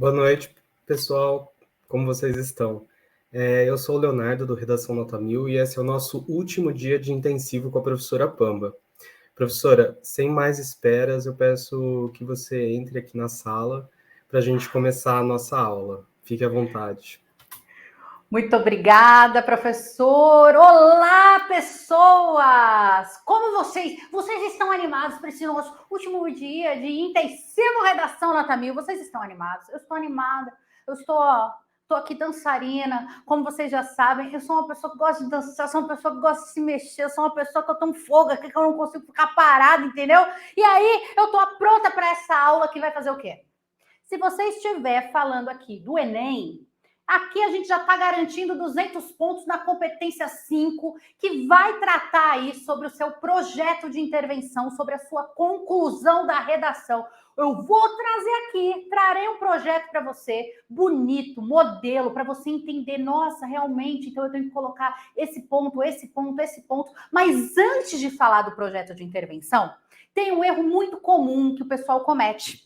Boa noite, pessoal. Como vocês estão? Eu sou o Leonardo, do Redação Nota 1000, e esse é o nosso último dia de intensivo com a professora Pamba. Professora, sem mais esperas, eu peço que você entre aqui na sala para a gente começar a nossa aula. Fique à vontade. Muito obrigada, professor. Olá, pessoas! Como vocês estão animados para esse nosso último dia de intensivo Redação Nota 1000? Vocês estão animados? Eu estou animada. Eu estou aqui dançarina. Como vocês já sabem, eu sou uma pessoa que gosta de dançar, sou uma pessoa que gosta de se mexer, sou uma pessoa que eu tomo fogo aqui, que eu não consigo ficar parada, entendeu? E aí, eu estou pronta para essa aula que vai fazer o quê? Se você estiver falando aqui do Enem, aqui a gente já está garantindo 200 pontos na competência 5, que vai tratar aí sobre o seu projeto de intervenção, sobre a sua conclusão da redação. Eu vou trazer aqui, trarei um projeto para você, bonito, modelo, para você entender, nossa, realmente, então eu tenho que colocar esse ponto, esse ponto, esse ponto. Mas antes de falar do projeto de intervenção, tem um erro muito comum que o pessoal comete.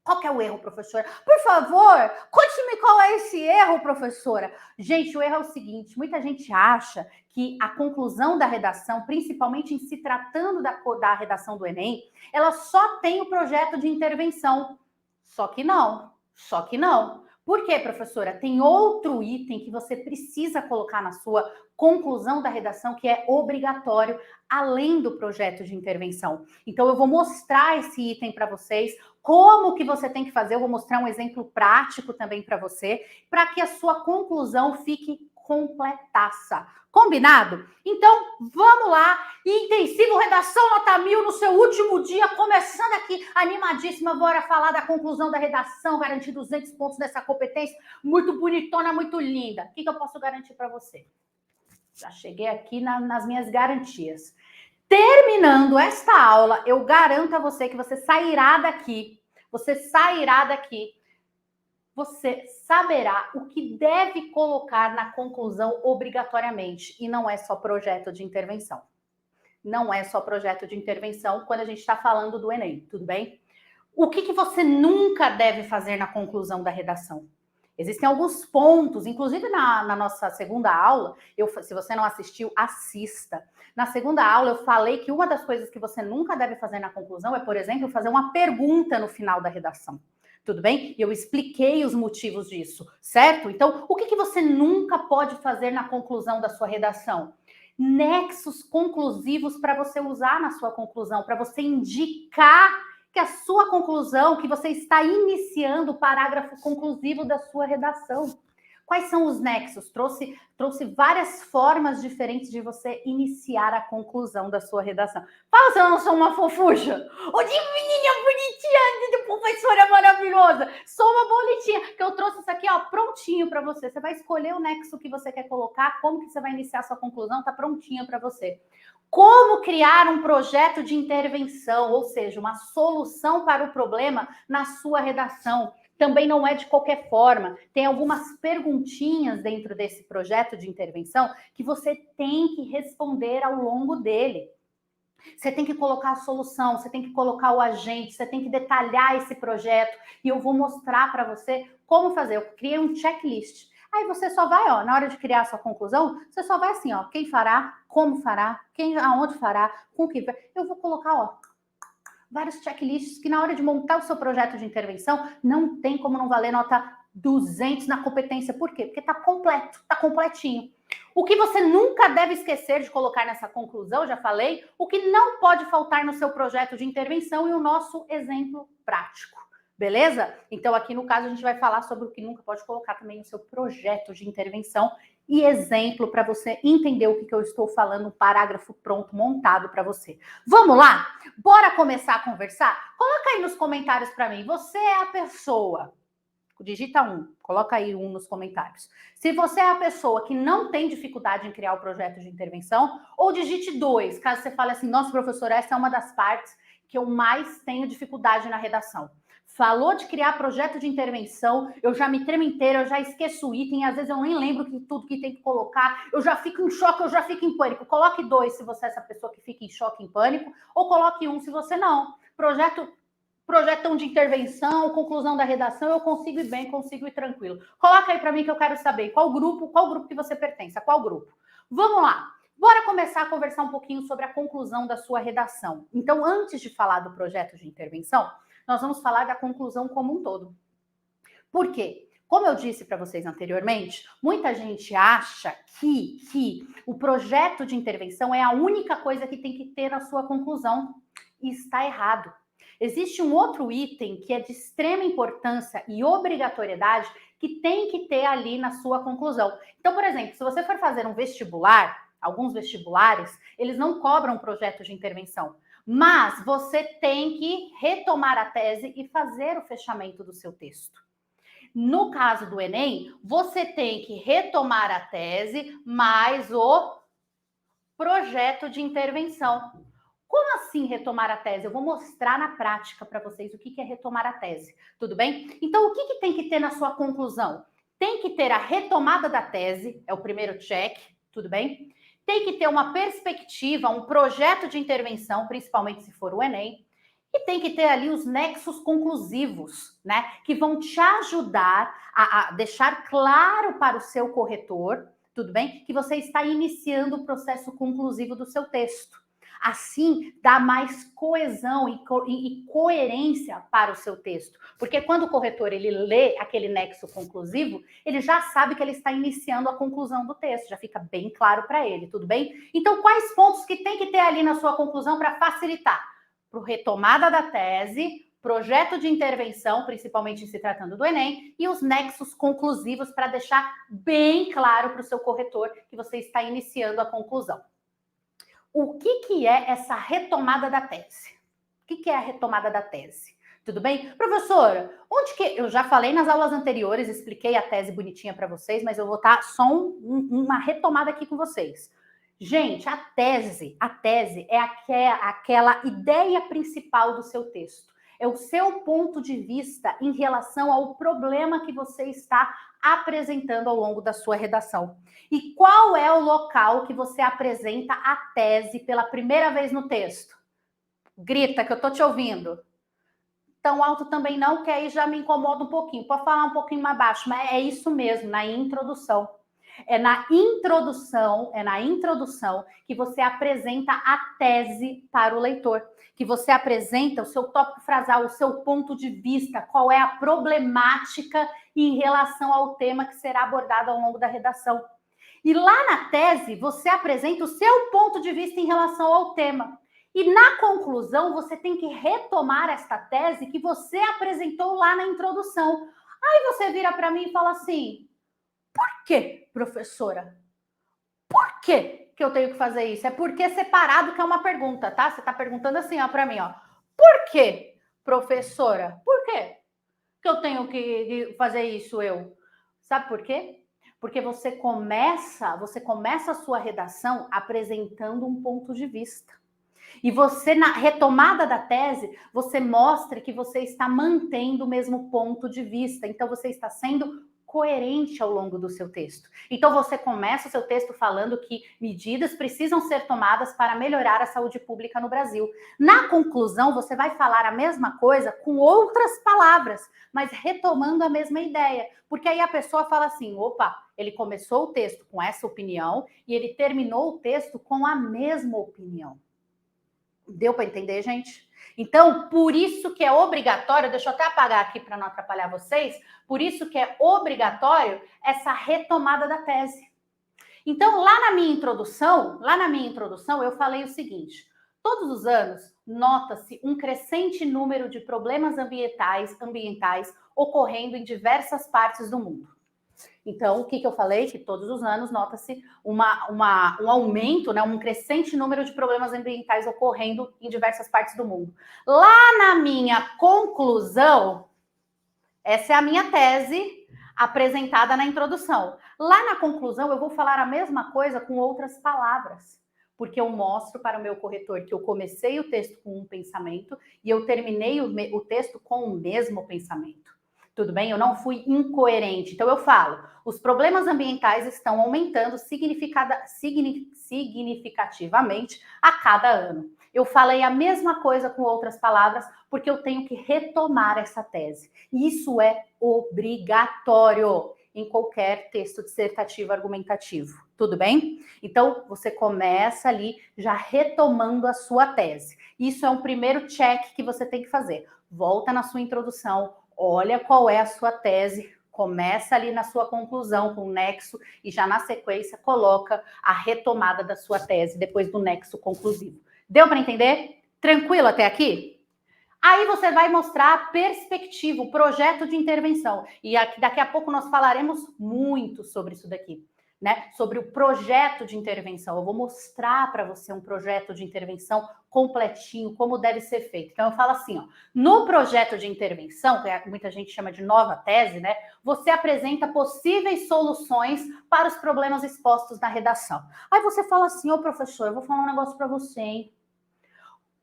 Qual que é o erro, professora? Por favor, conte-me qual é esse erro, professora. Gente, o erro é o seguinte, muita gente acha que a conclusão da redação, principalmente em se tratando da redação do Enem, ela só tem o projeto de intervenção. Só que não. Por quê, professora? Tem outro item que você precisa colocar na sua conclusão da redação que é obrigatório, além do projeto de intervenção. Então, eu vou mostrar esse item para vocês, como que você tem que fazer, eu vou mostrar um exemplo prático também para você, para que a sua conclusão fique completaça. Combinado? Então, vamos lá. Intensivo Redação Nota 1000 no seu último dia, começando aqui, animadíssima. Bora falar da conclusão da redação, garantir 200 pontos dessa competência. Muito bonitona, muito linda. O que eu posso garantir para você? Já cheguei aqui nas minhas garantias. Terminando esta aula, eu garanto a você que você sairá daqui, você saberá o que deve colocar na conclusão obrigatoriamente. E não é só projeto de intervenção. Não é só projeto de intervenção quando a gente está falando do Enem, tudo bem? O que você nunca deve fazer na conclusão da redação? Existem alguns pontos, inclusive na nossa segunda aula, se você não assistiu, assista. Na segunda aula eu falei que uma das coisas que você nunca deve fazer na conclusão é, por exemplo, fazer uma pergunta no final da redação. Tudo bem? E eu expliquei os motivos disso, certo? Então, o que você nunca pode fazer na conclusão da sua redação? Nexos conclusivos para você usar na sua conclusão, para você indicar que a sua conclusão, que você está iniciando o parágrafo conclusivo da sua redação. Quais são os nexos? Trouxe várias formas diferentes de você iniciar a conclusão da sua redação. Fala se eu não sou uma fofucha! Ô, de menina bonitinha, de professora maravilhosa! Sou uma bonitinha, que eu trouxe isso aqui, ó, prontinho para você. Você vai escolher o nexo que você quer colocar, como que você vai iniciar a sua conclusão, tá prontinho para você. Como criar um projeto de intervenção, ou seja, uma solução para o problema na sua redação. Também não é de qualquer forma. Tem algumas perguntinhas dentro desse projeto de intervenção que você tem que responder ao longo dele. Você tem que colocar a solução, você tem que colocar o agente, você tem que detalhar esse projeto. E eu vou mostrar para você como fazer. Eu criei um checklist. Aí você só vai, ó, na hora de criar a sua conclusão, você só vai assim, ó, quem fará, como fará, aonde fará, com que vai. Eu vou colocar, ó, vários checklists que na hora de montar o seu projeto de intervenção, não tem como não valer nota 200 na competência. Por quê? Porque tá completo, tá completinho. O que você nunca deve esquecer de colocar nessa conclusão, já falei, o que não pode faltar no seu projeto de intervenção e o nosso exemplo prático. Beleza? Então, aqui no caso, a gente vai falar sobre o que nunca pode colocar também no seu projeto de intervenção e exemplo para você entender o que eu estou falando, um parágrafo pronto, montado para você. Vamos lá? Bora começar a conversar? Coloca aí nos comentários para mim. Você é a pessoa... Digita 1, coloca aí 1 nos comentários. Se você é a pessoa que não tem dificuldade em criar o projeto de intervenção, ou digite 2, caso você fale assim, nossa, professora, essa é uma das partes que eu mais tenho dificuldade na redação. Falou de criar projeto de intervenção, eu já me tremo inteira, eu já esqueço o item, às vezes eu nem lembro tudo que tem que colocar, eu já fico em choque, eu já fico em pânico. Coloque 2 se você é essa pessoa que fica em choque, em pânico, ou coloque 1 se você não. Projeto projetão de intervenção, conclusão da redação, eu consigo ir bem, consigo ir tranquilo. Coloca aí para mim que eu quero saber qual grupo que você pertence, a qual grupo. Vamos lá. Bora começar a conversar um pouquinho sobre a conclusão da sua redação. Então, antes de falar do projeto de intervenção, nós vamos falar da conclusão como um todo. Por quê? Como eu disse para vocês anteriormente, muita gente acha que o projeto de intervenção é a única coisa que tem que ter na sua conclusão. E está errado. Existe um outro item que é de extrema importância e obrigatoriedade que tem que ter ali na sua conclusão. Então, por exemplo, se você for fazer um vestibular, alguns vestibulares, eles não cobram projeto de intervenção, mas você tem que retomar a tese e fazer o fechamento do seu texto. No caso do Enem, você tem que retomar a tese mais o projeto de intervenção. Como assim retomar a tese? Eu vou mostrar na prática para vocês o que é retomar a tese, tudo bem? Então, o que tem que ter na sua conclusão? Tem que ter a retomada da tese, é o primeiro check, tudo bem? Tem que ter uma perspectiva, um projeto de intervenção, principalmente se for o Enem, e tem que ter ali os nexos conclusivos, né? Que vão te ajudar a deixar claro para o seu corretor, tudo bem? Que você está iniciando o processo conclusivo do seu texto. Assim, dá mais coesão e coerência para o seu texto. Porque quando o corretor ele lê aquele nexo conclusivo, ele já sabe que ele está iniciando a conclusão do texto, já fica bem claro para ele, tudo bem? Então, quais pontos que tem que ter ali na sua conclusão para facilitar? Para retomada da tese, projeto de intervenção, principalmente se tratando do Enem, e os nexos conclusivos para deixar bem claro para o seu corretor que você está iniciando a conclusão. O que é essa retomada da tese? O que é a retomada da tese? Tudo bem? Professora, onde que... Eu já falei nas aulas anteriores, expliquei a tese bonitinha para vocês, mas eu vou estar só uma retomada aqui com vocês. Gente, a tese é aquela ideia principal do seu texto. É o seu ponto de vista em relação ao problema que você está apresentando ao longo da sua redação. E qual é o local que você apresenta a tese pela primeira vez no texto? Grita, que eu tô te ouvindo. Tão alto também não, que aí já me incomoda um pouquinho. Pode falar um pouquinho mais baixo, mas é isso mesmo, na introdução. É na introdução que você apresenta a tese para o leitor, que você apresenta o seu tópico frasal, o seu ponto de vista, qual é a problemática em relação ao tema que será abordado ao longo da redação. E lá na tese, você apresenta o seu ponto de vista em relação ao tema. E na conclusão, você tem que retomar esta tese que você apresentou lá na introdução. Aí você vira para mim e fala assim: por que, professora? Por que eu tenho que fazer isso? É porque separado que é uma pergunta, tá? Você está perguntando assim, ó, para mim, ó. Por que, professora? Por que eu tenho que fazer isso, eu? Sabe por quê? Porque você começa a sua redação apresentando um ponto de vista. E você, na retomada da tese, você mostra que você está mantendo o mesmo ponto de vista. Então, você está sendo coerente ao longo do seu texto. Então, você começa o seu texto falando que medidas precisam ser tomadas para melhorar a saúde pública no Brasil. Na conclusão, você vai falar a mesma coisa com outras palavras, mas retomando a mesma ideia. Porque aí a pessoa fala assim, opa, ele começou o texto com essa opinião e ele terminou o texto com a mesma opinião. Deu para entender, gente? Então, por isso que é obrigatório, deixa eu até apagar aqui para não atrapalhar vocês, por isso que é obrigatório essa retomada da tese. Então, lá na minha introdução, eu falei o seguinte: todos os anos nota-se um crescente número de problemas ambientais ocorrendo em diversas partes do mundo. Então, o que eu falei? Que todos os anos nota-se um aumento, né, um crescente número de problemas ambientais ocorrendo em diversas partes do mundo. Lá na minha conclusão, essa é a minha tese apresentada na introdução. Lá na conclusão, eu vou falar a mesma coisa com outras palavras, porque eu mostro para o meu corretor que eu comecei o texto com um pensamento e eu terminei o texto com o mesmo pensamento. Tudo bem? Eu não fui incoerente. Então, eu falo, os problemas ambientais estão aumentando significativamente a cada ano. Eu falei a mesma coisa com outras palavras, porque eu tenho que retomar essa tese. E isso é obrigatório em qualquer texto dissertativo argumentativo. Tudo bem? Então, você começa ali já retomando a sua tese. Isso é um primeiro check que você tem que fazer. Volta na sua introdução, olha qual é a sua tese, começa ali na sua conclusão com o nexo e já na sequência coloca a retomada da sua tese depois do nexo conclusivo. Deu para entender? Tranquilo até aqui? Aí você vai mostrar a perspectiva, o projeto de intervenção. E daqui a pouco nós falaremos muito sobre isso daqui, né? Sobre o projeto de intervenção. Eu vou mostrar para você um projeto de intervenção completinho, como deve ser feito. Então, eu falo assim, ó, no projeto de intervenção, que muita gente chama de nova tese, né? Você apresenta possíveis soluções para os problemas expostos na redação. Aí você fala assim, ô professor, eu vou falar um negócio para você, hein?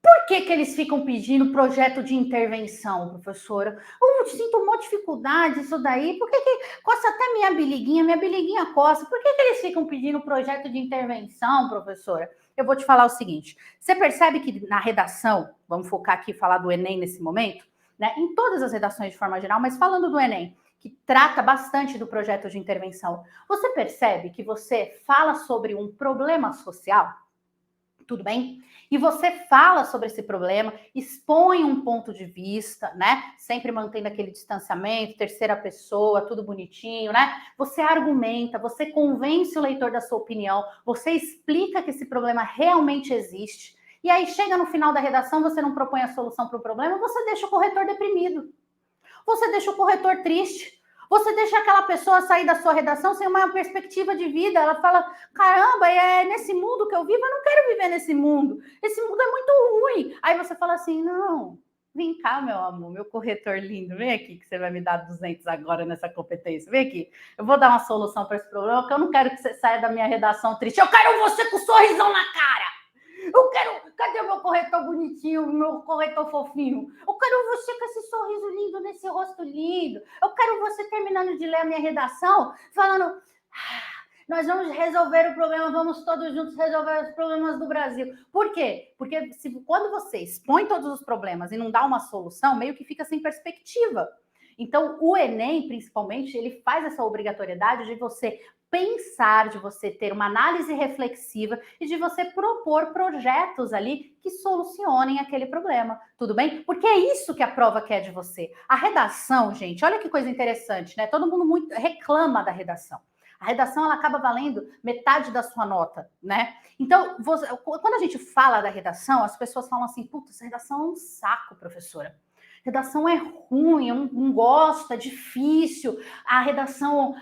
Por que eles ficam pedindo projeto de intervenção, professora? Eu sinto uma dificuldade isso daí. Por que coça até minha belinha coça? Por que eles ficam pedindo projeto de intervenção, professora? Eu vou te falar o seguinte. Você percebe que na redação, vamos focar aqui e falar do Enem nesse momento, né? Em todas as redações de forma geral, mas falando do Enem, que trata bastante do projeto de intervenção, você percebe que você fala sobre um problema social? Tudo bem? E você fala sobre esse problema, expõe um ponto de vista, né? Sempre mantendo aquele distanciamento, terceira pessoa, tudo bonitinho, né? Você argumenta, você convence o leitor da sua opinião, você explica que esse problema realmente existe. E aí chega no final da redação, você não propõe a solução para o problema, você deixa o corretor deprimido. Você deixa o corretor triste. Você deixa aquela pessoa sair da sua redação sem uma perspectiva de vida. Ela fala, caramba, é nesse mundo que eu vivo, eu não quero viver nesse mundo. Esse mundo é muito ruim. Aí você fala assim, não, vem cá, meu amor, meu corretor lindo, vem aqui que você vai me dar 200 agora nessa competência. Vem aqui, eu vou dar uma solução para esse problema, porque eu não quero que você saia da minha redação triste. Eu quero você com um sorrisão na cara. Eu quero, cadê o meu corretor bonitinho, o meu corretor fofinho? Eu quero você com esse sorriso lindo, nesse rosto lindo. Eu quero você terminando de ler a minha redação, falando, nós vamos resolver o problema, vamos todos juntos resolver os problemas do Brasil. Por quê? Porque quando você expõe todos os problemas e não dá uma solução, meio que fica sem perspectiva. Então, o Enem, principalmente, ele faz essa obrigatoriedade de você pensar, de você ter uma análise reflexiva e de você propor projetos ali que solucionem aquele problema, tudo bem? Porque é isso que a prova quer de você. A redação, gente, olha que coisa interessante, né? Todo mundo muito reclama da redação. A redação, ela acaba valendo metade da sua nota, né? Então, quando a gente fala da redação, as pessoas falam assim, putz, essa redação é um saco, professora. Redação é ruim, eu não gosto, é difícil. A redação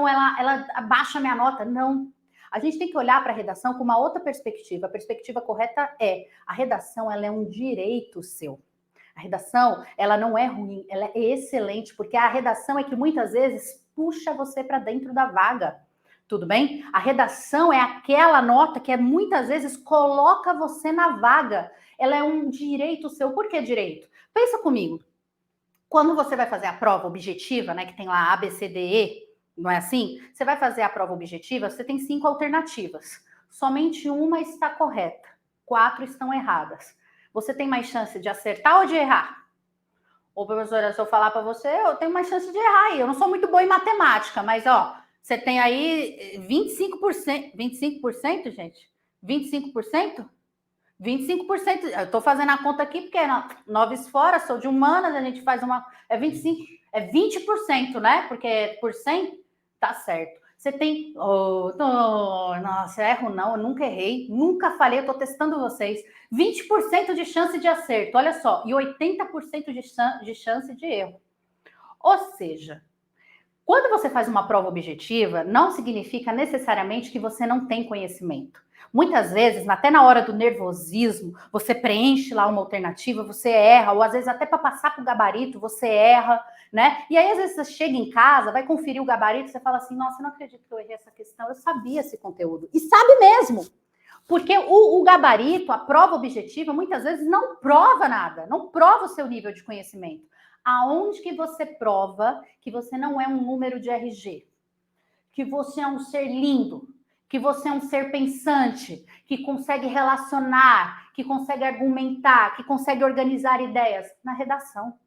ela abaixa a minha nota. Não. A gente tem que olhar para a redação com uma outra perspectiva. A perspectiva correta é: a redação ela é um direito seu. A redação ela não é ruim, ela é excelente, porque a redação é que muitas vezes puxa você para dentro da vaga. Tudo bem? A redação é aquela nota que muitas vezes coloca você na vaga. Ela é um direito seu. Por que direito? Pensa comigo. Quando você vai fazer a prova objetiva, né, que tem lá A, B, C, D, E, não é assim? Você vai fazer a prova objetiva, você tem 5 alternativas. Somente uma está correta, 4 estão erradas. Você tem mais chance de acertar ou de errar? Ô, professora, se eu falar para você, eu tenho mais chance de errar. Eu não sou muito boa em matemática, mas, ó, você tem aí 25%. 25%, gente? 25%? 25%, eu estou fazendo a conta aqui porque 9 fora, sou de humanas, a gente faz uma. É 25%, é 20%, né? Porque por 100, tá certo. Você tem. Nossa, erro não, eu nunca errei, nunca falei, eu estou testando vocês. 20% de chance de acerto, olha só, e 80% de chance de erro. Ou seja, quando você faz uma prova objetiva, não significa necessariamente que você não tem conhecimento. Muitas vezes, até na hora do nervosismo, você preenche lá uma alternativa, você erra, ou às vezes até para passar para o gabarito, você erra, né? E aí, às vezes, você chega em casa, vai conferir o gabarito, você fala assim, nossa, eu não acredito que eu errei essa questão, eu sabia esse conteúdo. E sabe mesmo, porque o gabarito, a prova objetiva, muitas vezes não prova nada, não prova o seu nível de conhecimento. Aonde que você prova que você não é um número de RG? Que você é um ser lindo, que você é um ser pensante, que consegue relacionar, que consegue argumentar, que consegue organizar ideias na redação.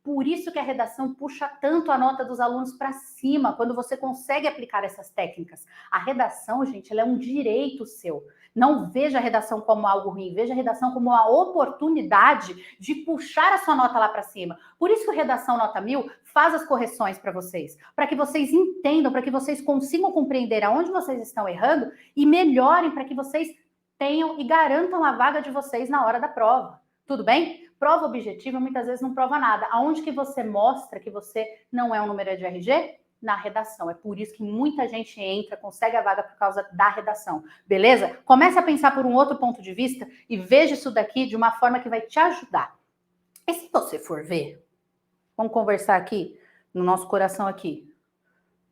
Por isso que a redação puxa tanto a nota dos alunos para cima, quando você consegue aplicar essas técnicas. A redação, gente, ela é um direito seu. Não veja a redação como algo ruim, veja a redação como uma oportunidade de puxar a sua nota lá para cima. Por isso que o Redação Nota 1000 faz as correções para vocês que vocês entendam, para que vocês consigam compreender aonde vocês estão errando e melhorem para que vocês tenham e garantam a vaga de vocês na hora da prova. Tudo bem? Prova objetiva muitas vezes não prova nada. Aonde que você mostra que você não é um número de RG? Na redação. É por isso que muita gente entra, consegue a vaga por causa da redação. Beleza? Comece a pensar por um outro ponto de vista e veja isso daqui de uma forma que vai te ajudar. E se você for ver, vamos conversar aqui, no nosso coração aqui.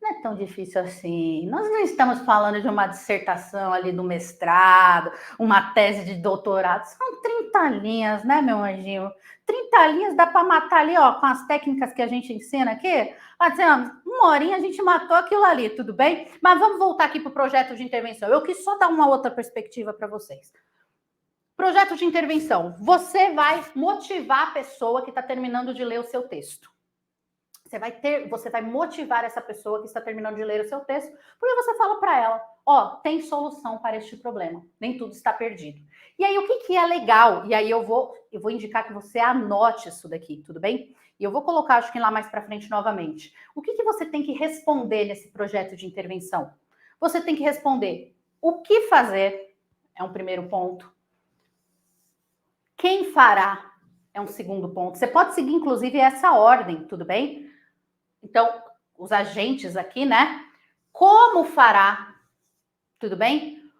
Não é tão difícil assim. Nós não estamos falando de uma dissertação ali do mestrado, uma tese de doutorado. São 30 linhas, né, meu anjinho? 30 linhas dá para matar ali, ó, com as técnicas que a gente ensina aqui. Assim, ó, uma horinha a gente matou aquilo ali, tudo bem? Mas vamos voltar aqui para o projeto de intervenção. Eu quis só dar uma outra perspectiva para vocês. Projeto de intervenção. Você vai motivar a pessoa que está terminando de ler o seu texto. Você vai motivar essa pessoa que está terminando de ler o seu texto, porque você fala para ela, ó, tem solução para este problema, nem tudo está perdido. E aí, o que é legal? E aí eu vou indicar que você anote isso daqui, tudo bem? E eu vou colocar, acho que lá mais para frente novamente. O que você tem que responder nesse projeto de intervenção? Você tem que responder o que fazer, é um primeiro ponto. Quem fará é um segundo ponto. Você pode seguir, inclusive, essa ordem, tudo bem? Então, os agentes aqui, né? Como fará? Tudo bem?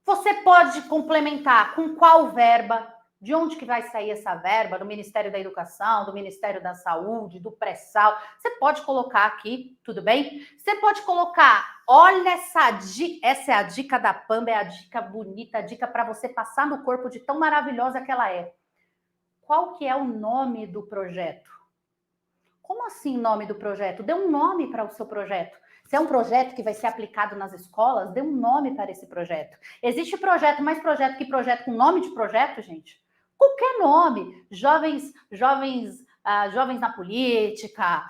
Você pode complementar com qual verba? De onde que vai sair essa verba? Do Ministério da Educação, do Ministério da Saúde, do pré-sal? Você pode colocar aqui, tudo bem? Você pode colocar, olha essa é a dica da Pamba, é a dica bonita, a dica para você passar no corpo de tão maravilhosa que ela é. Qual que é o nome do projeto? Como assim nome do projeto? Dê um nome para o seu projeto. Se é um projeto que vai ser aplicado nas escolas, dê um nome para esse projeto. Existe projeto, mais projeto que projeto com nome de projeto, gente? Qualquer nome. Jovens na política,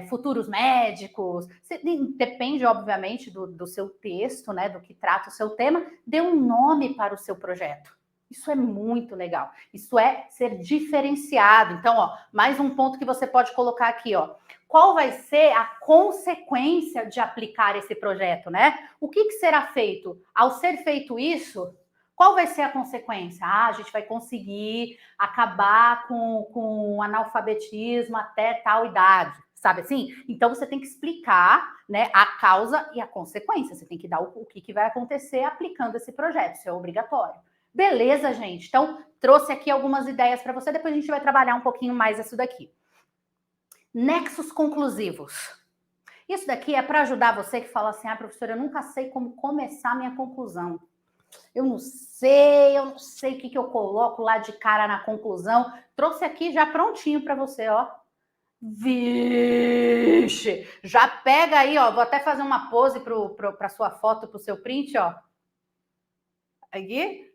futuros médicos. Depende, obviamente, do seu texto, né? Do que trata o seu tema. Dê um nome para o seu projeto. Isso é muito legal. Isso é ser diferenciado. Então, ó, mais um ponto que você pode colocar aqui, ó. Qual vai ser a consequência de aplicar esse projeto, né? O que será feito? Ao ser feito isso, qual vai ser a consequência? Ah, a gente vai conseguir acabar com o analfabetismo até tal idade, sabe assim? Então, você tem que explicar, né, a causa e a consequência. Você tem que dar o que vai acontecer aplicando esse projeto. Isso é obrigatório. Beleza, gente? Então, trouxe aqui algumas ideias para você. Depois a gente vai trabalhar um pouquinho mais isso daqui. Nexos conclusivos. Isso daqui é para ajudar você que fala assim, professora, eu nunca sei como começar a minha conclusão. Eu não sei o que eu coloco lá de cara na conclusão. Trouxe aqui já prontinho para você, ó. Vixe! Já pega aí, ó. Vou até fazer uma pose para sua foto, para o seu print, ó. Aqui.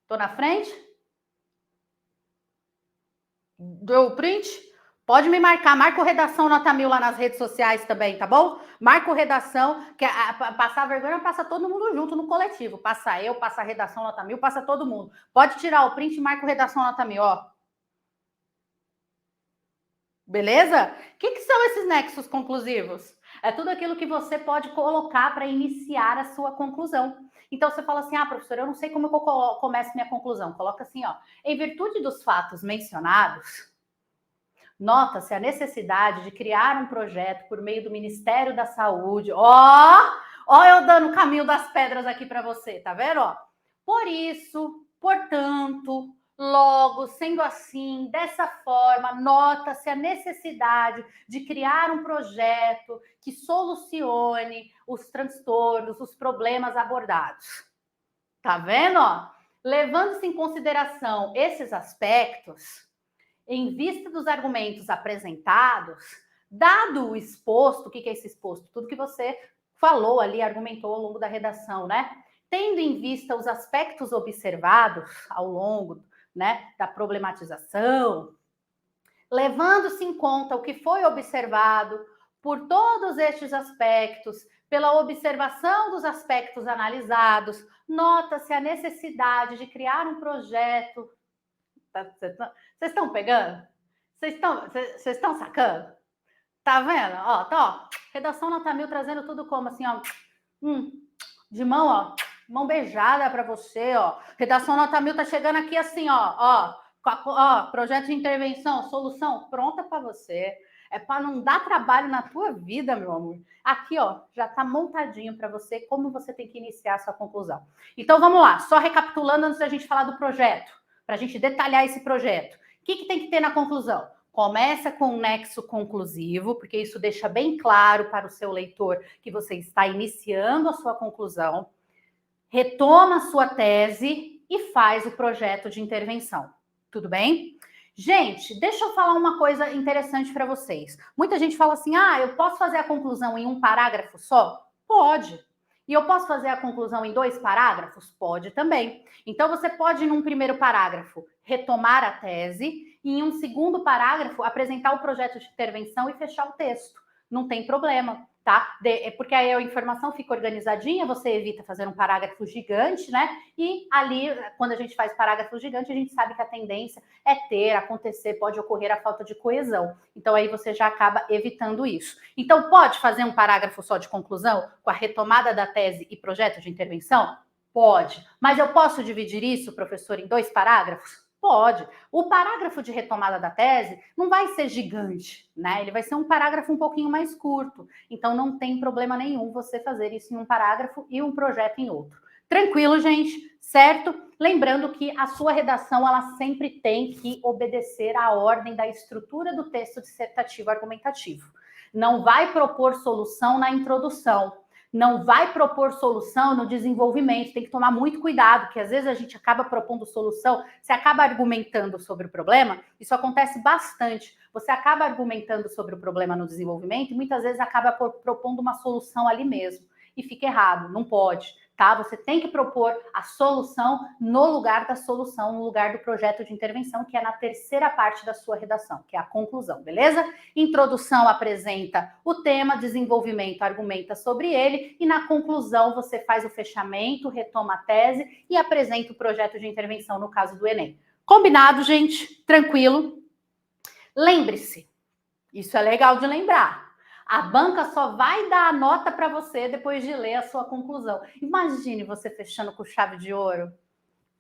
Tô na frente? Deu o print? Pode me marcar. Marca o Redação Nota 1000 lá nas redes sociais também, tá bom? Marca o Redação, que passar vergonha passa todo mundo junto no coletivo. Passa eu, passa a Redação Nota 1000, passa todo mundo. Pode tirar o print e marca o Redação Nota 1000, ó. Beleza? O que são esses nexos conclusivos? É tudo aquilo que você pode colocar para iniciar a sua conclusão. Então, você fala assim, professor, eu não sei como eu começo minha conclusão. Coloca assim, ó. Em virtude dos fatos mencionados, nota-se a necessidade de criar um projeto por meio do Ministério da Saúde. Ó, eu dando o caminho das pedras aqui para você, tá vendo? Ó? Por isso, portanto, logo, sendo assim, dessa forma, nota-se a necessidade de criar um projeto que solucione os transtornos, os problemas abordados. Tá vendo? Ó? Levando-se em consideração esses aspectos, em vista dos argumentos apresentados, dado o exposto, o que é esse exposto? Tudo que você falou ali, argumentou ao longo da redação, né? Tendo em vista os aspectos observados ao longo, né, da problematização, levando-se em conta o que foi observado por todos estes aspectos, pela observação dos aspectos analisados, nota-se a necessidade de criar um projeto. Vocês estão pegando? Vocês estão sacando? Tá vendo? Ó, tá, ó, redação nota 1000 trazendo tudo como assim, ó, de mão, ó, mão beijada para você, ó. Redação nota 1000 tá chegando aqui assim, ó, projeto de intervenção, solução pronta para você. É para não dar trabalho na tua vida, meu amor. Aqui, ó, já tá montadinho para você como você tem que iniciar a sua conclusão. Então vamos lá, só recapitulando antes da gente falar do projeto, para a gente detalhar esse projeto. O que tem que ter na conclusão? Começa com um nexo conclusivo, porque isso deixa bem claro para o seu leitor que você está iniciando a sua conclusão. Retoma a sua tese e faz o projeto de intervenção. Tudo bem? Gente, deixa eu falar uma coisa interessante para vocês. Muita gente fala assim, eu posso fazer a conclusão em um parágrafo só? Pode. E eu posso fazer a conclusão em 2 parágrafos? Pode também. Então, você pode, num primeiro parágrafo, retomar a tese e, em um segundo parágrafo, apresentar o projeto de intervenção e fechar o texto. Não tem problema, tá? Porque aí a informação fica organizadinha, você evita fazer um parágrafo gigante, né? E ali, quando a gente faz parágrafo gigante, a gente sabe que a tendência é acontecer, pode ocorrer a falta de coesão. Então, aí você já acaba evitando isso. Então, pode fazer um parágrafo só de conclusão, com a retomada da tese e projeto de intervenção? Pode. Mas eu posso dividir isso, professor, em 2 parágrafos? Pode. O parágrafo de retomada da tese não vai ser gigante, né? Ele vai ser um parágrafo um pouquinho mais curto. Então, não tem problema nenhum você fazer isso em um parágrafo e um projeto em outro. Tranquilo, gente? Certo? Lembrando que a sua redação, ela sempre tem que obedecer à ordem da estrutura do texto dissertativo argumentativo. Não vai propor solução na introdução. Não vai propor solução no desenvolvimento. Tem que tomar muito cuidado, porque às vezes a gente acaba propondo solução, você acaba argumentando sobre o problema, isso acontece bastante. Você acaba argumentando sobre o problema no desenvolvimento e muitas vezes acaba propondo uma solução ali mesmo. E fica errado, não pode, tá? Você tem que propor a solução no lugar da solução, no lugar do projeto de intervenção, que é na terceira parte da sua redação, que é a conclusão, beleza? Introdução apresenta o tema, desenvolvimento argumenta sobre ele e na conclusão você faz o fechamento, retoma a tese e apresenta o projeto de intervenção no caso do Enem. Combinado, gente? Tranquilo? Lembre-se, isso é legal de lembrar. A banca só vai dar a nota para você depois de ler a sua conclusão. Imagine você fechando com chave de ouro.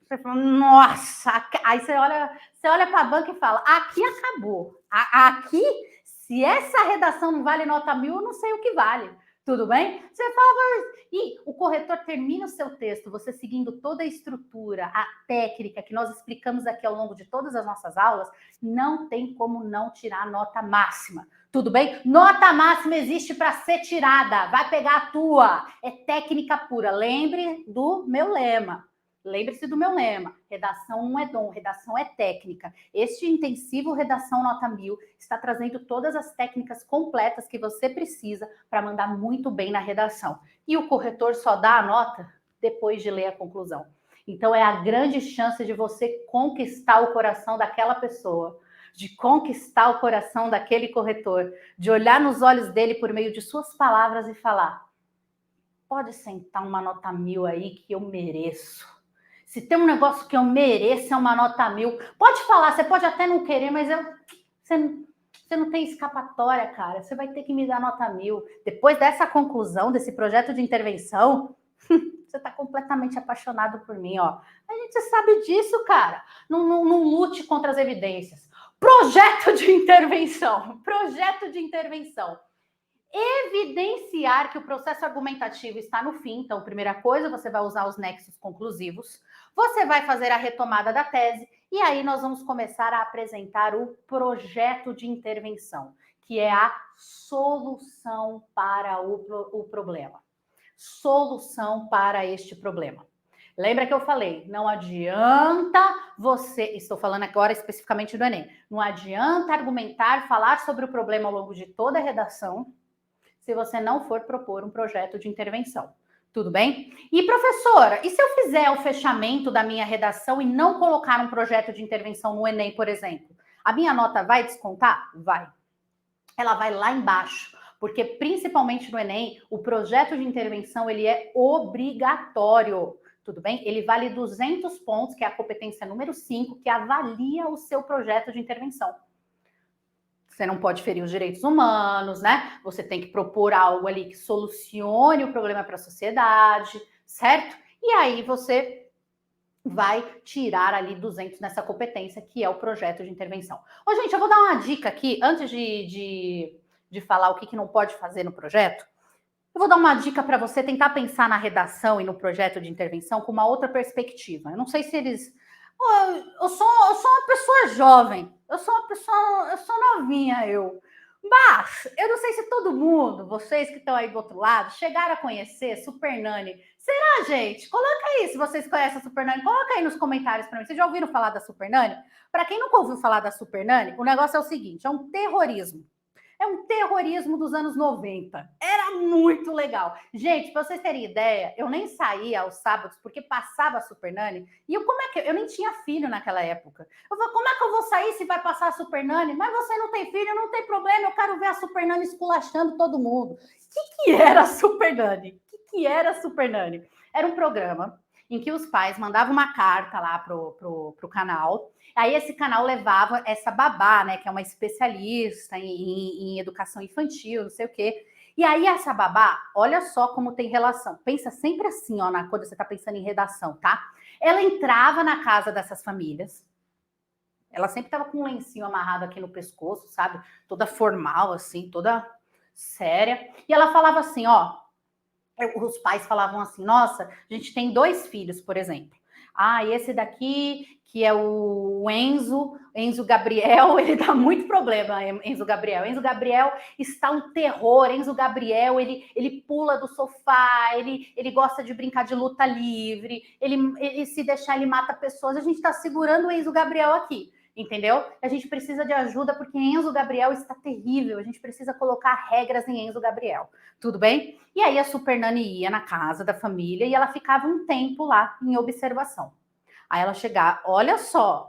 Você fala, nossa, aí você olha para a banca e fala, aqui acabou. Aqui, se essa redação não vale nota 1000, eu não sei o que vale. Tudo bem? Você fala, e o corretor termina o seu texto, você seguindo toda a estrutura, a técnica que nós explicamos aqui ao longo de todas as nossas aulas, não tem como não tirar a nota máxima. Tudo bem? Nota máxima existe para ser tirada. Vai pegar a tua. É técnica pura. Lembre do meu lema. Lembre-se do meu lema, redação não é dom, redação é técnica. Este intensivo Redação Nota 1000 está trazendo todas as técnicas completas que você precisa para mandar muito bem na redação. E o corretor só dá a nota depois de ler a conclusão. Então é a grande chance de você conquistar o coração daquela pessoa, de conquistar o coração daquele corretor, de olhar nos olhos dele por meio de suas palavras e falar, pode sentar uma nota 1000 aí que eu mereço. Se tem um negócio que eu mereço, é uma nota 1000. Pode falar, você pode até não querer, mas você não tem escapatória, cara. Você vai ter que me dar nota 1000. Depois dessa conclusão, desse projeto de intervenção, você está completamente apaixonado por mim, ó. A gente sabe disso, cara. Não lute contra as evidências. Projeto de intervenção. Projeto de intervenção. Evidenciar que o processo argumentativo está no fim. Então, primeira coisa, você vai usar os nexos conclusivos. Você vai fazer a retomada da tese e aí nós vamos começar a apresentar o projeto de intervenção, que é a solução para o problema. Solução para este problema. Lembra que eu falei, não adianta você, estou falando agora especificamente do Enem, não adianta argumentar, falar sobre o problema ao longo de toda a redação, se você não for propor um projeto de intervenção. Tudo bem? E professora, e se eu fizer o fechamento da minha redação e não colocar um projeto de intervenção no Enem, por exemplo? A minha nota vai descontar? Vai. Ela vai lá embaixo, porque principalmente no Enem, o projeto de intervenção ele é obrigatório. Tudo bem? Ele vale 200 pontos, que é a competência número 5, que avalia o seu projeto de intervenção. Você não pode ferir os direitos humanos, né? Você tem que propor algo ali que solucione o problema para a sociedade, certo? E aí você vai tirar ali 200 nessa competência, que é o projeto de intervenção. Ô, gente, eu vou dar uma dica aqui, antes de falar o que não pode fazer no projeto. Eu vou dar uma dica para você tentar pensar na redação e no projeto de intervenção com uma outra perspectiva. Eu não sei se eles... Eu sou uma pessoa jovem, eu sou novinha, Mas eu não sei se todo mundo, vocês que estão aí do outro lado, chegaram a conhecer Super Nanny. Será, gente? Coloca aí se vocês conhecem a Super Nanny. Coloca aí nos comentários para mim. Vocês já ouviram falar da Super Nanny? Para quem nunca ouviu falar da Super Nanny, o negócio é o seguinte, é um terrorismo. É um terrorismo dos anos 90. Era muito legal. Gente, para vocês terem ideia, eu nem saía aos sábados porque passava a Super Nanny. E eu nem tinha filho naquela época. Eu falei, como é que eu vou sair se vai passar a Super Nanny? Mas você não tem filho, não tem problema. Eu quero ver a Super Nanny esculachando todo mundo. O que era a Super Nanny? O que era a Super Nanny? Era um programa em que os pais mandavam uma carta lá pro canal. Aí esse canal levava essa babá, né, que é uma especialista em educação infantil, não sei o quê. E aí essa babá, olha só como tem relação. Pensa sempre assim, ó, quando você está pensando em redação, tá? Ela entrava na casa dessas famílias. Ela sempre estava com um lencinho amarrado aqui no pescoço, sabe? Toda formal, assim, toda séria. E ela falava assim, ó, os pais falavam assim, nossa, a gente tem 2 filhos, por exemplo. Ah, e esse daqui, que é o Enzo Gabriel, ele dá muito problema, Enzo Gabriel. Enzo Gabriel está um terror. Enzo Gabriel, ele pula do sofá, ele gosta de brincar de luta livre, ele se deixar, ele mata pessoas. A gente está segurando o Enzo Gabriel aqui. Entendeu? A gente precisa de ajuda porque Enzo Gabriel está terrível. A gente precisa colocar regras em Enzo Gabriel. Tudo bem? E aí a Super Nanny ia na casa da família e ela ficava um tempo lá em observação. Aí ela chegava, olha só.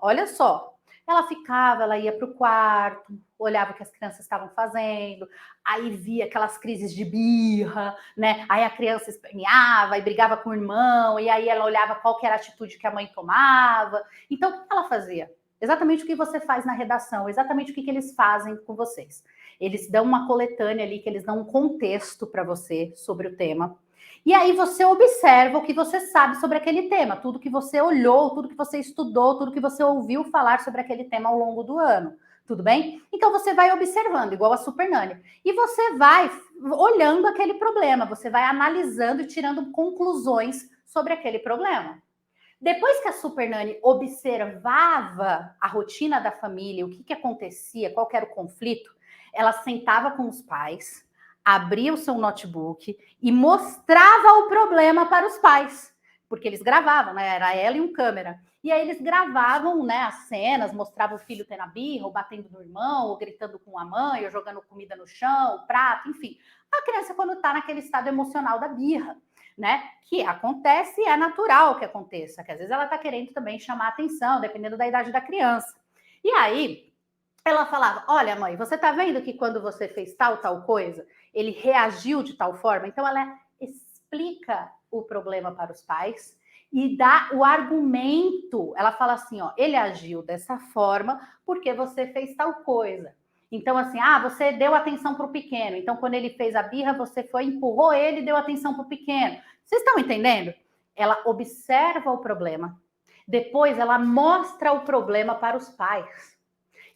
Ela ia para o quarto, olhava o que as crianças estavam fazendo, aí via aquelas crises de birra, né? Aí a criança esperneava e brigava com o irmão, e aí ela olhava qual que era a atitude que a mãe tomava. Então, o que ela fazia? Exatamente o que você faz na redação, exatamente o que eles fazem com vocês. Eles dão uma coletânea ali, que eles dão um contexto para você sobre o tema. E aí você observa o que você sabe sobre aquele tema, tudo que você olhou, tudo que você estudou, tudo que você ouviu falar sobre aquele tema ao longo do ano. Tudo bem? Então você vai observando, igual a Super Nanny. E você vai olhando aquele problema, você vai analisando e tirando conclusões sobre aquele problema. Depois que a Super Nanny observava a rotina da família, o que acontecia, qual que era o conflito, ela sentava com os pais, abria o seu notebook e mostrava o problema para os pais, porque eles gravavam, né? Era ela e um câmera. E aí eles gravavam, né, as cenas, mostrava o filho tendo a birra, ou batendo no irmão, ou gritando com a mãe, ou jogando comida no chão, o prato, enfim. A criança quando está naquele estado emocional da birra, né? Que acontece e é natural que aconteça, que às vezes ela está querendo também chamar atenção, dependendo da idade da criança. E aí, ela falava, olha, mãe, você tá vendo que quando você fez tal coisa, ele reagiu de tal forma? Então, ela explica o problema para os pais e dá o argumento. Ela fala assim, ó, ele agiu dessa forma porque você fez tal coisa. Então, assim, você deu atenção para o pequeno. Então, quando ele fez a birra, você foi, empurrou ele e deu atenção para o pequeno. Vocês estão entendendo? Ela observa o problema. Depois, ela mostra o problema para os pais.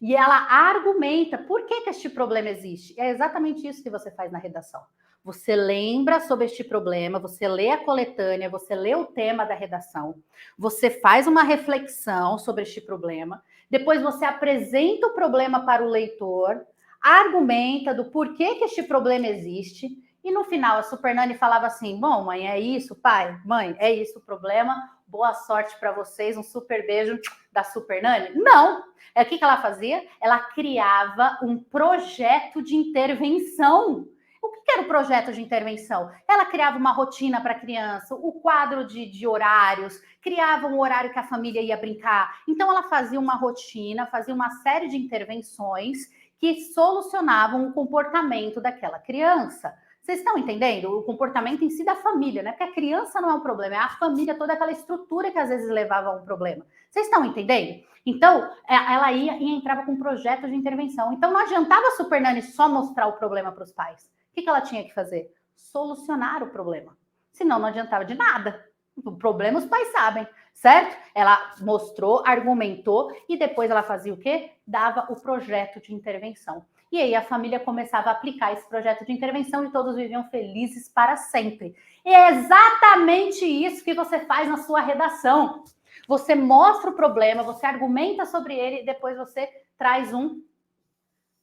E ela argumenta por que este problema existe. É exatamente isso que você faz na redação. Você lembra sobre este problema, você lê a coletânea, você lê o tema da redação, você faz uma reflexão sobre este problema, depois você apresenta o problema para o leitor, argumenta do porquê que este problema existe, E no final a Super Nani falava assim: bom, mãe, é isso, pai, mãe, é isso o problema, boa sorte para vocês, um super beijo da Super Nani? Não! O que ela fazia? Ela criava um projeto de intervenção. O que era o projeto de intervenção? Ela criava uma rotina para a criança, o quadro de horários, criava um horário que a família ia brincar. Então, ela fazia uma rotina, fazia uma série de intervenções que solucionavam o comportamento daquela criança. Vocês estão entendendo? O comportamento em si da família, né? Porque a criança não é um problema, é a família, toda aquela estrutura que às vezes levava a um problema. Vocês estão entendendo? Então, ela ia e entrava com um projeto de intervenção. Então, não adiantava a Super Nani só mostrar o problema para os pais. O que ela tinha que fazer? Solucionar o problema. Senão, não adiantava de nada. O problema os pais sabem, certo? Ela mostrou, argumentou e depois ela fazia o quê? Dava o projeto de intervenção. E aí a família começava a aplicar esse projeto de intervenção e todos viviam felizes para sempre. E é exatamente isso que você faz na sua redação. Você mostra o problema, você argumenta sobre ele e depois você traz um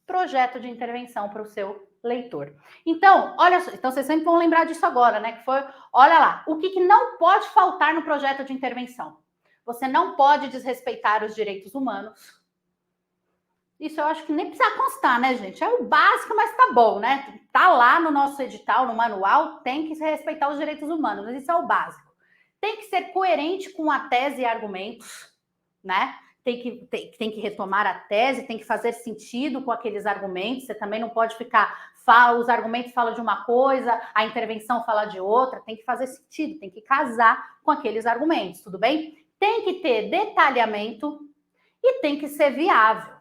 projeto de intervenção para o seu leitor. Então, olha só, então vocês sempre vão lembrar disso agora, né? Que foi, olha lá, o que não pode faltar no projeto de intervenção? Você não pode desrespeitar os direitos humanos. Isso eu acho que nem precisa constar, né, gente? É o básico, mas tá bom, né? Tá lá no nosso edital, no manual, tem que respeitar os direitos humanos, mas isso é o básico. Tem que ser coerente com a tese e argumentos, né? Tem que retomar a tese, tem que fazer sentido com aqueles argumentos. Você também não pode ficar, os argumentos falam de uma coisa, a intervenção fala de outra. Tem que fazer sentido, tem que casar com aqueles argumentos, tudo bem? Tem que ter detalhamento e tem que ser viável.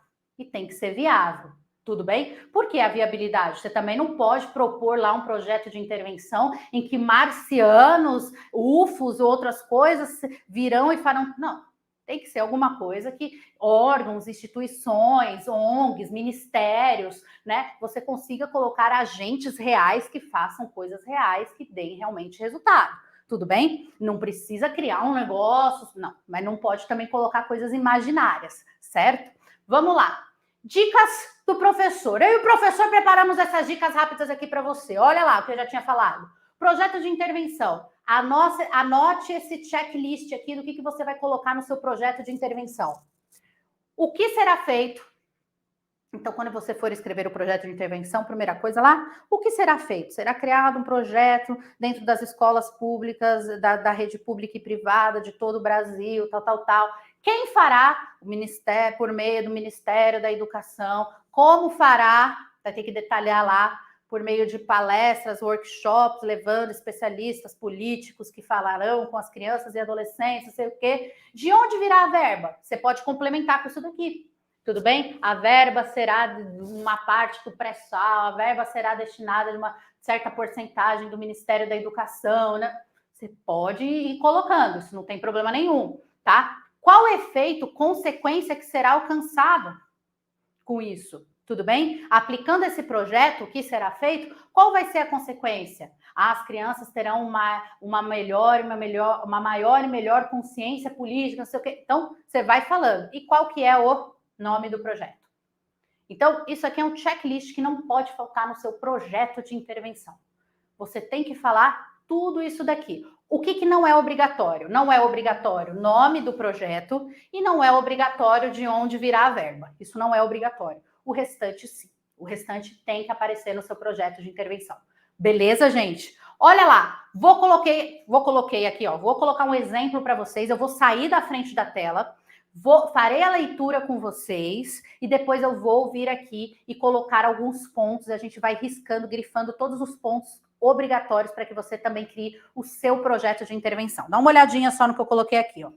Tudo bem? Por que a viabilidade? Você também não pode propor lá um projeto de intervenção em que marcianos, UFOs, outras coisas virão e farão... Não, tem que ser alguma coisa que órgãos, instituições, ONGs, ministérios, né? Você consiga colocar agentes reais que façam coisas reais, que deem realmente resultado. Tudo bem? Não precisa criar um negócio, não. Mas não pode também colocar coisas imaginárias, certo? Vamos lá. Dicas do professor. Eu e o professor preparamos essas dicas rápidas aqui para você. Olha lá o que eu já tinha falado. Projeto de intervenção. Anote esse checklist aqui do que você vai colocar no seu projeto de intervenção. O que será feito? Então, quando você for escrever o projeto de intervenção, primeira coisa lá, o que será feito? Será criado um projeto dentro das escolas públicas, da rede pública e privada de todo o Brasil, tal. Quem fará? O Ministério, por meio do Ministério da Educação. Como fará? Vai ter que detalhar lá, por meio de palestras, workshops, levando especialistas políticos que falarão com as crianças e adolescentes, não sei o quê. De onde virá a verba? Você pode complementar com isso daqui. Tudo bem? A verba será de uma parte do pré-sal, a verba será destinada de uma certa porcentagem do Ministério da Educação, né? Você pode ir colocando, isso não tem problema nenhum, tá? Qual o efeito, consequência que será alcançado com isso? Tudo bem? Aplicando esse projeto, o que será feito? Qual vai ser a consequência? As crianças terão uma maior e melhor consciência política, não sei o quê. Então, você vai falando. E qual que é o nome do projeto? Então, isso aqui é um checklist que não pode faltar no seu projeto de intervenção. Você tem que falar tudo isso daqui. O que não é obrigatório? Não é obrigatório o nome do projeto e não é obrigatório de onde virá a verba. Isso não é obrigatório. O restante, sim. O restante tem que aparecer no seu projeto de intervenção. Beleza, gente? Olha lá, vou colocar um exemplo para vocês. Eu vou sair da frente da tela, farei a leitura com vocês e depois eu vou vir aqui e colocar alguns pontos. A gente vai riscando, grifando todos os pontos obrigatórios para que você também crie o seu projeto de intervenção. Dá uma olhadinha só no que eu coloquei aqui, ó.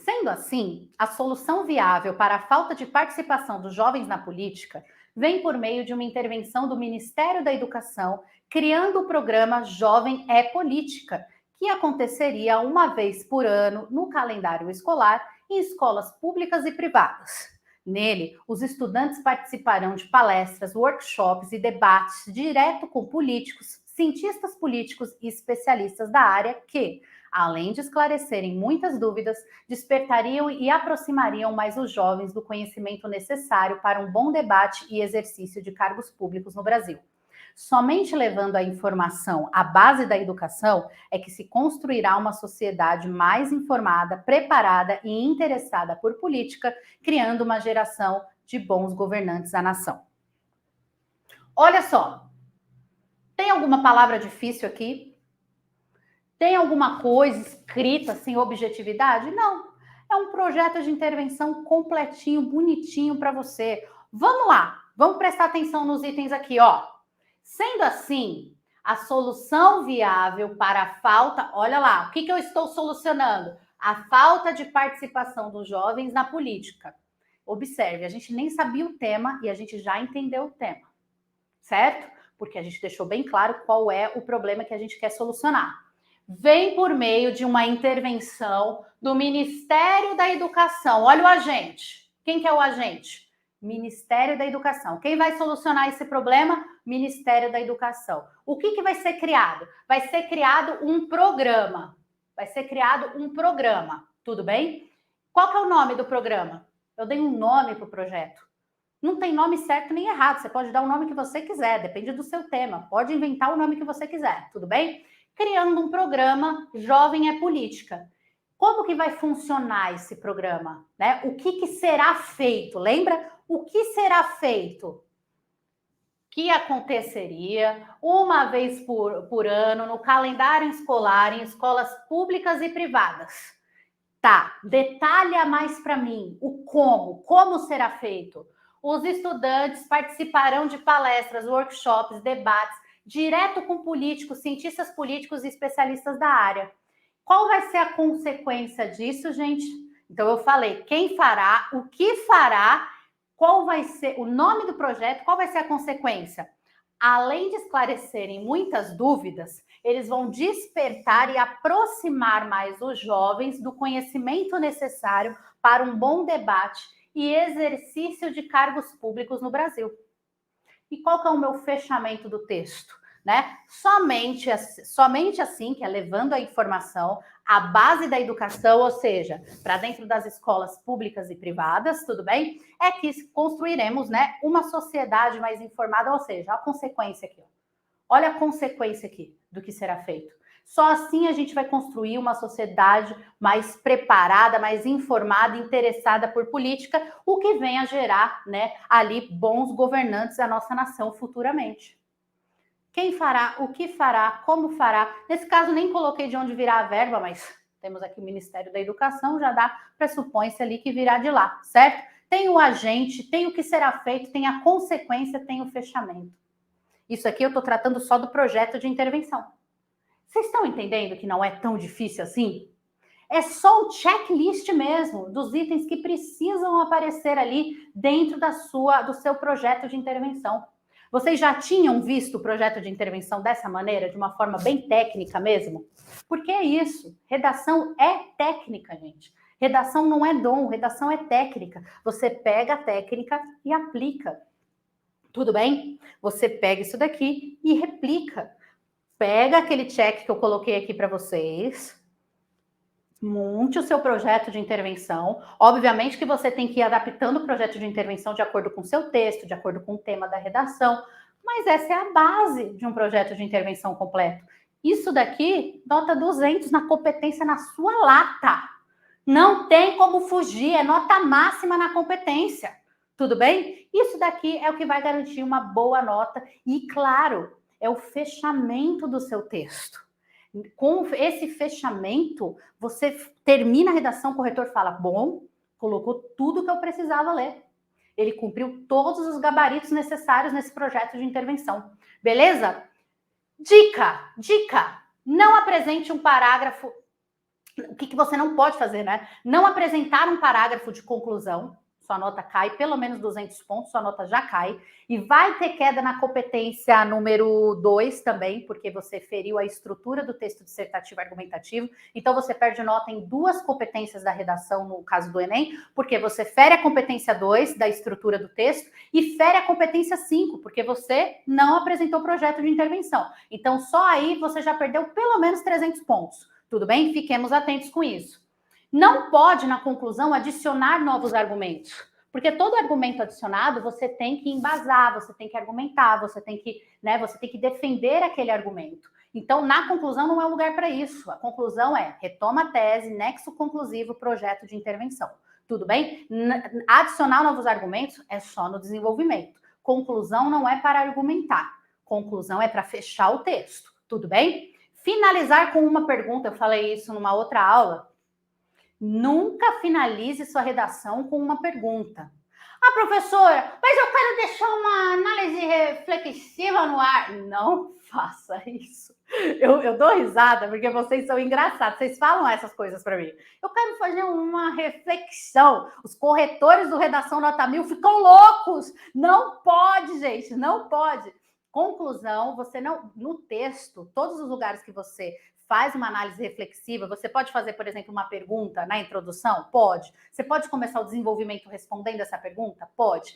Sendo assim, a solução viável para a falta de participação dos jovens na política vem por meio de uma intervenção do Ministério da Educação, criando o programa Jovem é Política, que aconteceria uma vez por ano no calendário escolar em escolas públicas e privadas. Nele, os estudantes participarão de palestras, workshops e debates direto com políticos, cientistas políticos e especialistas da área que, além de esclarecerem muitas dúvidas, despertariam e aproximariam mais os jovens do conhecimento necessário para um bom debate e exercício de cargos públicos no Brasil. Somente levando a informação à base da educação é que se construirá uma sociedade mais informada, preparada e interessada por política, criando uma geração de bons governantes da nação. Olha só, tem alguma palavra difícil aqui? Tem alguma coisa escrita sem objetividade? Não. É um projeto de intervenção completinho, bonitinho para você. Vamos lá, vamos prestar atenção nos itens aqui, ó. Sendo assim, a solução viável para a falta... Olha lá, o que eu estou solucionando? A falta de participação dos jovens na política. Observe, a gente nem sabia o tema e a gente já entendeu o tema, certo? Porque a gente deixou bem claro qual é o problema que a gente quer solucionar. Vem por meio de uma intervenção do Ministério da Educação. Olha o agente. Quem que é o agente? Ministério da Educação. Quem vai solucionar esse problema? Ministério da Educação. O que vai ser criado? Vai ser criado um programa. Vai ser criado um programa. Tudo bem? Qual que é o nome do programa? Eu dei um nome para o projeto. Não tem nome certo nem errado. Você pode dar o nome que você quiser. Depende do seu tema. Pode inventar o nome que você quiser. Tudo bem? Criando um programa Jovem é Política. Como que vai funcionar esse programa? Né? O que será feito? Lembra? O que será feito? Que aconteceria uma vez por ano no calendário escolar em escolas públicas e privadas. Tá, detalha mais para mim o como será feito. Os estudantes participarão de palestras, workshops, debates, direto com políticos, cientistas políticos e especialistas da área. Qual vai ser a consequência disso, gente? Então, eu falei quem fará, o que fará, qual vai ser o nome do projeto, qual vai ser a consequência? Além de esclarecerem muitas dúvidas, eles vão despertar e aproximar mais os jovens do conhecimento necessário para um bom debate e exercício de cargos públicos no Brasil. E qual que é o meu fechamento do texto? Né? Somente assim, que é levando a informação, a base da educação, ou seja, para dentro das escolas públicas e privadas, tudo bem? É que construiremos, né, uma sociedade mais informada, ou seja, a consequência aqui. Ó. Olha a consequência aqui do que será feito. Só assim a gente vai construir uma sociedade mais preparada, mais informada, interessada por política, o que vem a gerar, né, ali bons governantes da nossa nação futuramente. Quem fará, o que fará, como fará. Nesse caso, nem coloquei de onde virá a verba, mas temos aqui o Ministério da Educação, já dá, pressupõe-se ali que virá de lá, certo? Tem o agente, tem o que será feito, tem a consequência, tem o fechamento. Isso aqui eu estou tratando só do projeto de intervenção. Vocês estão entendendo que não é tão difícil assim? É só o checklist mesmo dos itens que precisam aparecer ali dentro do seu projeto de intervenção. Vocês já tinham visto o projeto de intervenção dessa maneira, de uma forma bem técnica mesmo? Porque é isso, redação é técnica, gente. Redação não é dom, redação é técnica. Você pega a técnica e aplica. Tudo bem? Você pega isso daqui e replica. Pega aquele check que eu coloquei aqui para vocês, monte o seu projeto de intervenção. Obviamente que você tem que ir adaptando o projeto de intervenção de acordo com o seu texto, de acordo com o tema da redação, mas essa é a base de um projeto de intervenção completo. Isso daqui, nota 200 na competência na sua lata. Não tem como fugir, é nota máxima na competência. Tudo bem? Isso daqui é o que vai garantir uma boa nota e, claro, é o fechamento do seu texto. Com esse fechamento, você termina a redação, o corretor fala, bom, colocou tudo que eu precisava ler. Ele cumpriu todos os gabaritos necessários nesse projeto de intervenção. Beleza? Dica, não apresente um parágrafo. O que você não pode fazer, né? Não apresentar um parágrafo de conclusão sua nota cai, pelo menos 200 pontos, sua nota já cai. E vai ter queda na competência número 2 também, porque você feriu a estrutura do texto dissertativo argumentativo. Então, você perde nota em 2 competências da redação, no caso do Enem, porque você fere a competência 2 da estrutura do texto e fere a competência 5, porque você não apresentou projeto de intervenção. Então, só aí você já perdeu pelo menos 300 pontos. Tudo bem? Fiquemos atentos com isso. Não pode, na conclusão, adicionar novos argumentos, porque todo argumento adicionado você tem que embasar, você tem que argumentar, você tem que defender aquele argumento. Então, na conclusão, não é um lugar para isso. A conclusão é retoma a tese, nexo conclusivo, projeto de intervenção. Tudo bem? Adicionar novos argumentos é só no desenvolvimento. Conclusão não é para argumentar. Conclusão é para fechar o texto. Tudo bem? Finalizar com uma pergunta, eu falei isso numa outra aula. Nunca finalize sua redação com uma pergunta. Ah, professora, mas eu quero deixar uma análise reflexiva no ar. Não faça isso. Eu dou risada porque vocês são engraçados. Vocês falam essas coisas para mim. Eu quero fazer uma reflexão. Os corretores do Redação Nota 1000 ficam loucos. Não pode, gente, não pode. Conclusão, você não, no texto, todos os lugares que você faz uma análise reflexiva, você pode fazer, por exemplo, uma pergunta na introdução? Pode. Você pode começar o desenvolvimento respondendo essa pergunta? Pode.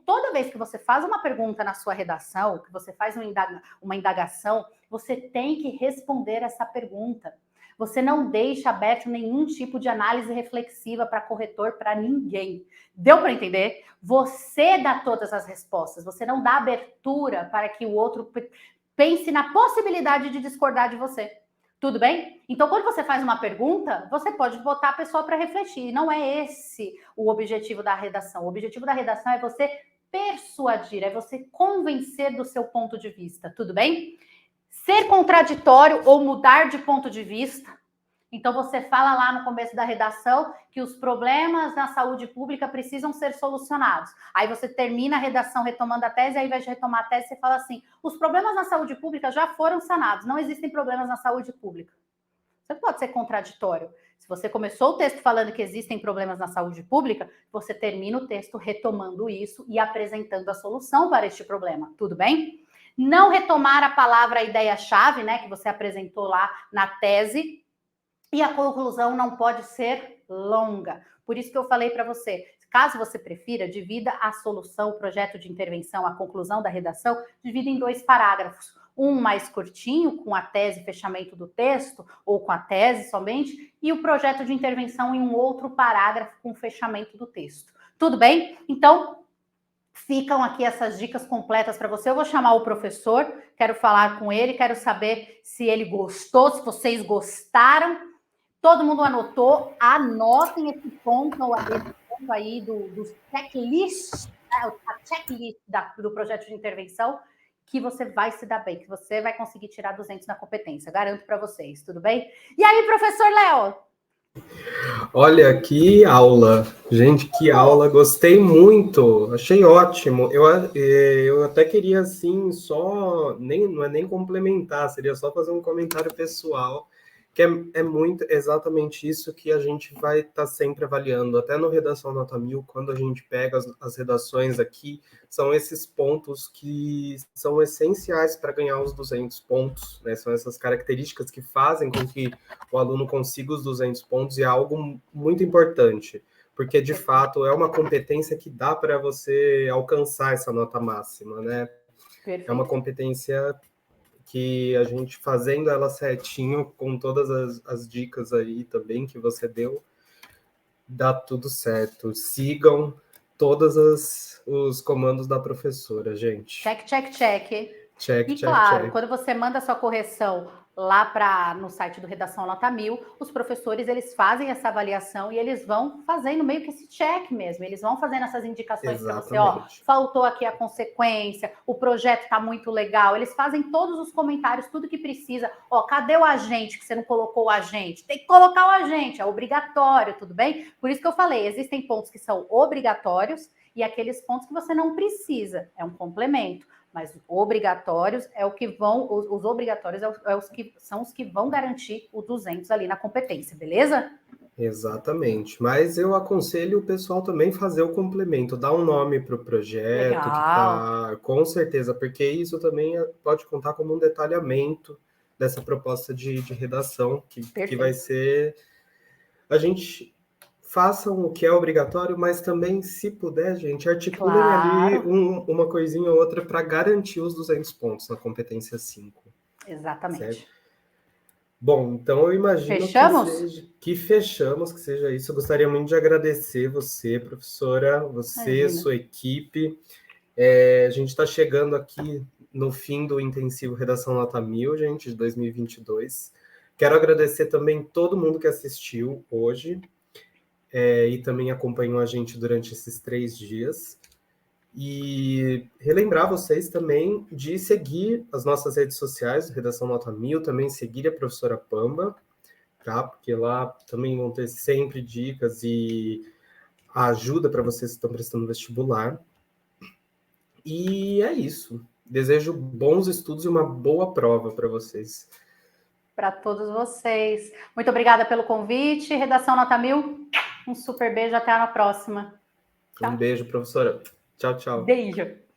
Toda vez que você faz uma pergunta na sua redação, que você faz uma indagação, você tem que responder essa pergunta. Você não deixa aberto nenhum tipo de análise reflexiva para corretor, para ninguém. Deu para entender? Você dá todas as respostas, você não dá abertura para que o outro pense na possibilidade de discordar de você. Tudo bem? Então, quando você faz uma pergunta, você pode botar a pessoa para refletir. Não é esse o objetivo da redação. O objetivo da redação é você persuadir, é você convencer do seu ponto de vista. Tudo bem? Ser contraditório ou mudar de ponto de vista. Então, você fala lá no começo da redação que os problemas na saúde pública precisam ser solucionados. Aí você termina a redação retomando a tese, aí ao invés de retomar a tese, você fala assim, os problemas na saúde pública já foram sanados, não existem problemas na saúde pública. Você pode ser contraditório. Se você começou o texto falando que existem problemas na saúde pública, você termina o texto retomando isso e apresentando a solução para este problema. Tudo bem? Não retomar a palavra, a ideia-chave, né, que você apresentou lá na tese. E a conclusão não pode ser longa. Por isso que eu falei para você, caso você prefira, divida a solução, o projeto de intervenção, a conclusão da redação, divida em 2 parágrafos. Um mais curtinho, com a tese, fechamento do texto, ou com a tese somente, e o projeto de intervenção em um outro parágrafo com fechamento do texto. Tudo bem? Então, ficam aqui essas dicas completas para você. Eu vou chamar o professor, quero falar com ele, quero saber se ele gostou, se vocês gostaram. Todo mundo anotou, anotem esse ponto aí do checklist, né, a checklist do projeto de intervenção, que você vai se dar bem, que você vai conseguir tirar 200 na competência, garanto para vocês, tudo bem? E aí, professor Léo? Olha, que aula! Gente, que aula! Gostei muito, achei ótimo. Eu até queria, assim, não é nem complementar, seria só fazer um comentário pessoal, que é muito exatamente isso que a gente vai estar sempre avaliando. Até no Redação Nota 1000, quando a gente pega as redações aqui, são esses pontos que são essenciais para ganhar os 200 pontos, né? São essas características que fazem com que o aluno consiga os 200 pontos, e é algo muito importante, porque, de fato, é uma competência que dá para você alcançar essa nota máxima, né? Perfeito. É uma competência que a gente fazendo ela certinho, com todas as dicas aí também que você deu, dá tudo certo. Sigam todos os comandos da professora, gente. Check, check, check. Check, e check, claro, check. Quando você manda a sua correção lá no site do Redação Nota 1000, os professores, eles fazem essa avaliação e eles vão fazendo meio que esse check mesmo, eles vão fazendo essas indicações para você, ó, faltou aqui a consequência, o projeto tá muito legal, eles fazem todos os comentários, tudo que precisa, ó, cadê o agente que você não colocou o agente? Tem que colocar o agente, é obrigatório, tudo bem? Por isso que eu falei, existem pontos que são obrigatórios e aqueles pontos que você não precisa, é um complemento. Mas obrigatórios é o que vão, os obrigatórios são os que vão garantir o 200 ali na competência, beleza? Exatamente, mas eu aconselho o pessoal também fazer o complemento, dar um nome para o projeto que Legal, está, com certeza, porque isso também pode contar como um detalhamento dessa proposta de redação, que vai perfeito. ser, a gente façam o que é obrigatório, mas também, se puder, gente, articulem ali Claro, uma coisinha ou outra para garantir os 200 pontos na competência 5, certo? exatamente. Bom, então eu imagino Fechamos? que fechamos, que seja isso. Eu gostaria muito de agradecer você, professora, você, Imagina. sua equipe. A gente está chegando aqui no fim do intensivo Redação Nota 1000, gente, de 2022. Quero agradecer também todo mundo que assistiu hoje, e também acompanhou a gente durante esses 3 dias. E relembrar vocês também de seguir as nossas redes sociais, Redação Nota 1000, também seguir a professora Pamba, tá? Porque lá também vão ter sempre dicas e ajuda para vocês que estão prestando vestibular. E é isso. Desejo bons estudos e uma boa prova para vocês. Para todos vocês. Muito obrigada pelo convite. Redação Nota 1000. Um super beijo. Até a próxima. Um Tchau. beijo, professora. Tchau, tchau. Beijo.